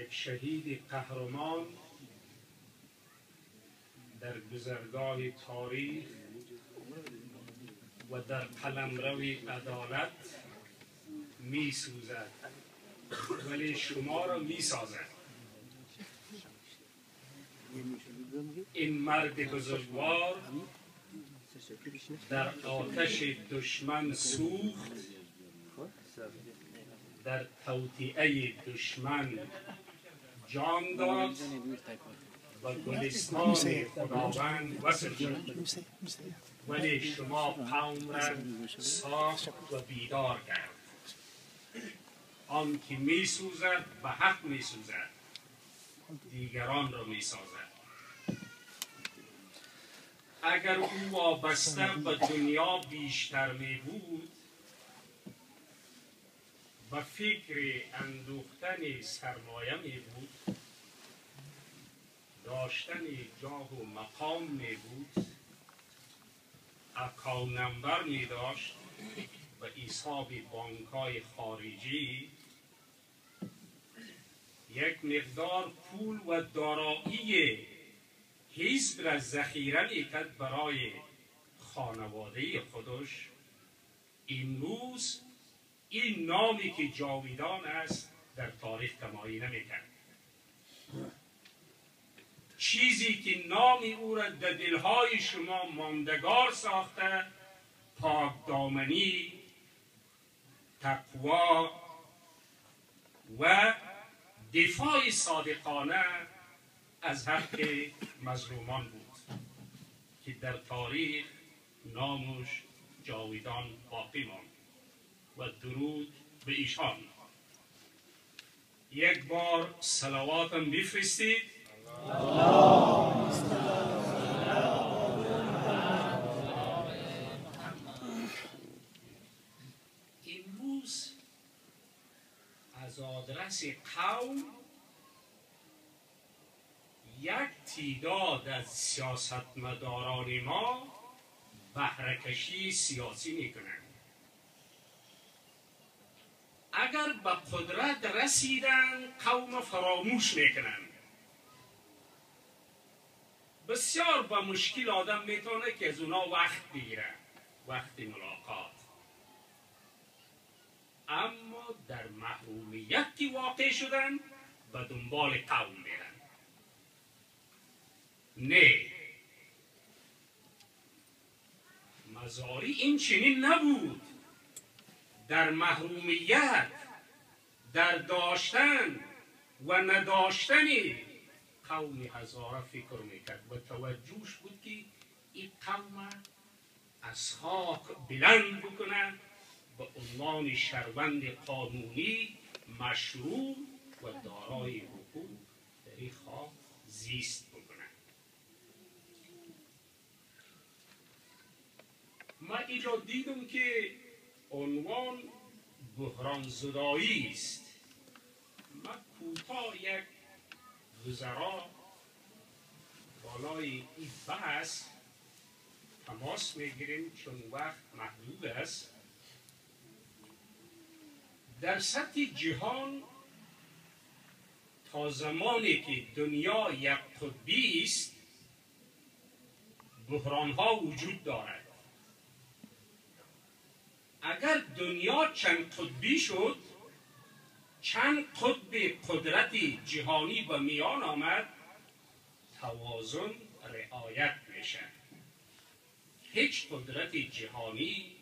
یک شهید قهرمان در گذرگاه تاریخ و در قلمرو عدالت می سوزد ولی شما را می سازد. این مرد بزرگوار در آتش دشمن سوخت، در توطئه دشمن جان داد و گلستان خداوند وصل شد، ولی شما قوم را ساخت و بیدار کرد. آن که می سوزد به حق می سوزد، دیگران را می سازد. اگر او وابسته به دنیا بیشتر می بود، به فکر اندوختن سرمایه می بود، داشتن جاه و مقام می بود، اکاونت نمبر می داشت و حساب بانک‌های خارجی، یک مقدار پول و دارایی حزب را ذخیره میکرد برای خانواده خودش، امروز این نامی که جاویدان است در تاریخ کمایی نمیکرد. چیزی که نام او را در دلهای شما ماندگار ساخته، پاک دامنی، تقوا و دفاع صادقانه از حق مظلومان بود که در تاریخ نامش جاویدان باقی ماند. و درود به ایشان. یک بار صلواتم بفرستید. امروز از آدرس قوم یک تعداد از سیاستمداران ما بهره‌کشی سیاسی میکنند. اگر به قدرت رسیدن قوم فراموش میکنند. بسیار با مشکل آدم میتونه که از اونا وقت بگیره، وقت ملاقات، اما در محرومیت که واقع شدن به دنبال قوم میرن. نه، مزاری این چنین نبود. در محرومیت، در داشتن و نداشتن قوم هزاره فکر میکرد و توجهش بود که این قوم از خاک بلند بکنه، به عنوان شهروند قانونی مشروع و دارای حقوق در این خاک زیست بکنه. ما اینجا دیدم که عنوان بحران زدایی است. ما کوتاه یک وزرا بالای این بحث تماس میگیریم چون وقت محدود است. در سطح جهان تا زمانی که دنیا یک قطبی است بحران ها وجود دارد. اگر دنیا چند قطبی شد، چند قطب قدرت جهانی به میان آمد، توازن رعایت میشه. هیچ قدرت جهانی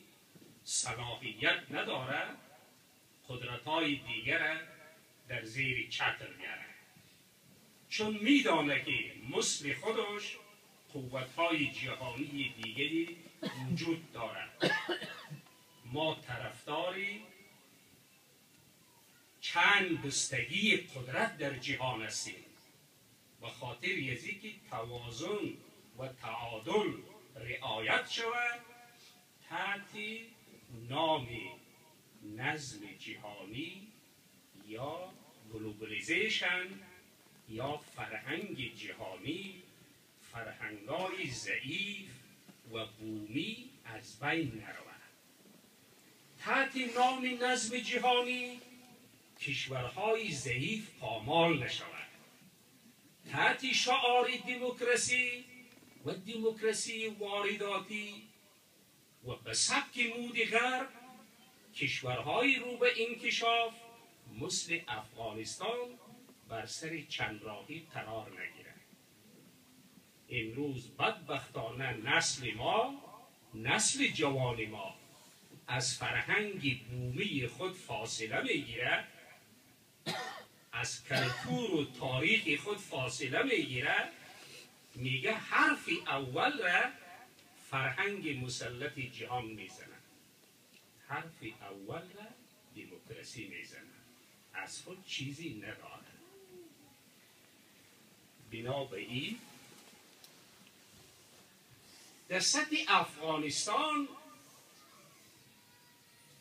صلاحیت نداره قدرت‌های دیگر در زیر چتر بیاره، چون میدانه که مثل خودش قوت‌های جهانی دیگری وجود دارد. ما طرفداری چند بستگی قدرت در جهان هستیم، به خاطر یزی که توازن و تعادل رعایت شود تحت نام نظم جهانی یا گلوبالیزیشن یا فرهنگ جهانی. فرهنگ‌های ضعیف و بومی از بین نرود. تحت نام نظم جهانی کشورهای ضعیف پامال نشود. تحت شعار دموکراسی و دموکراسی وارداتی و به سبک مود غرب، کشورهای رو به انکشاف مثل افغانستان بر سر چند راهی قرار نگیرد. امروز بدبختانه نسل جوان ما از فرهنگ بومی خود فاصله میگیرد، از کلتور و تاریخ خود فاصله میگیرد. میگه حرف اول را فرهنگ مسلط جهان میزند، حرف اول را دموکراسی میزند، از خود چیزی ندارد. بنابراین در سطح افغانستان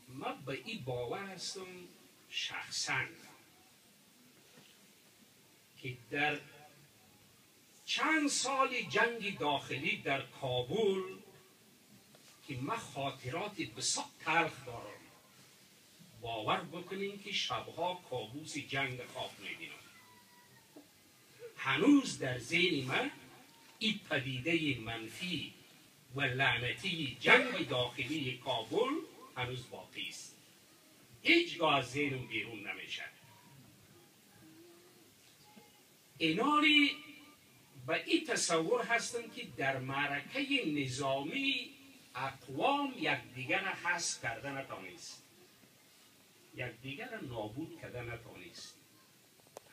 من به این باور هستم شخصا که در چند سال جنگ داخلی در کابل که من خاطرات بسیار تلخ دارم، باور بکنین که شبها کابوس جنگ خواب میبینم. هنوز در ذهن من این پدیده منفی و لعنتی جنگ داخلی کابل هنوز باقی است، هیچگاه از ذهنم بیرون نمیشه. اینانی به این تصور هستند که در معرکه نظامی اقوام یکدیگر را حذف کرده نتوانست، یکدیگر را نابود کرده نتوانست.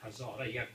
هزاره یک